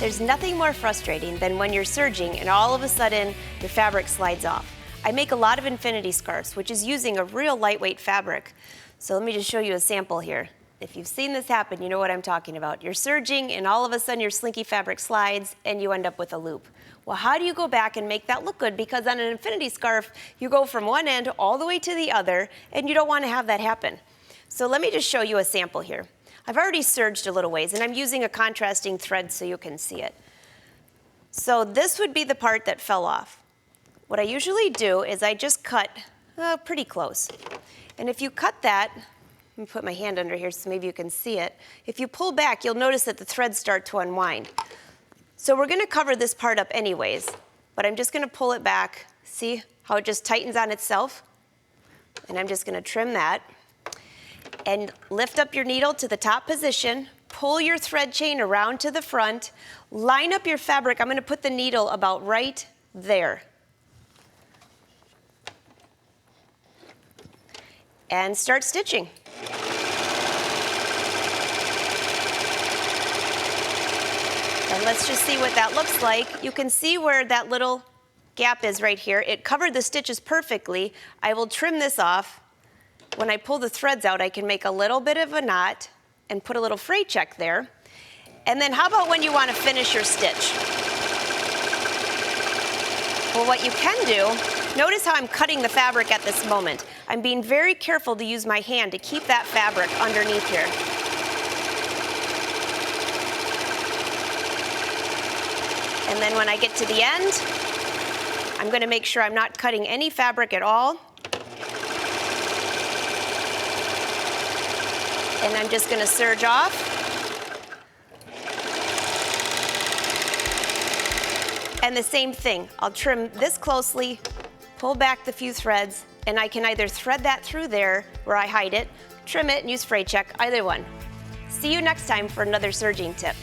There's nothing more frustrating than when you're serging and all of a sudden your fabric slides off. I make a lot of infinity scarves, which is using a real lightweight fabric. So let me just show you a sample here. If you've seen this happen, you know what I'm talking about. You're serging and all of a sudden your slinky fabric slides and you end up with a loop. Well, how do you go back and make that look good? Because on an infinity scarf, you go from one end all the way to the other, and you don't want to have that happen. So let me just show you a sample here. I've already serged a little ways, and I'm using a contrasting thread so you can see it. So this would be the part that fell off. What I usually do is I just cut pretty close. And if you cut that, let me put my hand under here so maybe you can see it. If you pull back, you'll notice that the threads start to unwind. So we're going to cover this part up anyways, but I'm just going to pull it back. See how it just tightens on itself? And I'm just going to trim that. And lift up your needle to the top position, pull your thread chain around to the front, line up your fabric. I'm going to put the needle about right there. And start stitching. And let's just see what that looks like. You can see where that little gap is right here. It covered the stitches perfectly. I will trim this off. When I pull the threads out, I can make a little bit of a knot and put a little fray check there. And then how about when you want to finish your stitch? Well, what you can do, notice how I'm cutting the fabric at this moment. I'm being very careful to use my hand to keep that fabric underneath here. And then when I get to the end, I'm going to make sure I'm not cutting any fabric at all. And I'm just going to serge off. And the same thing. I'll trim this closely, pull back the few threads, and I can either thread that through there where I hide it, trim it, and use fray check, either one. See you next time for another serging tip.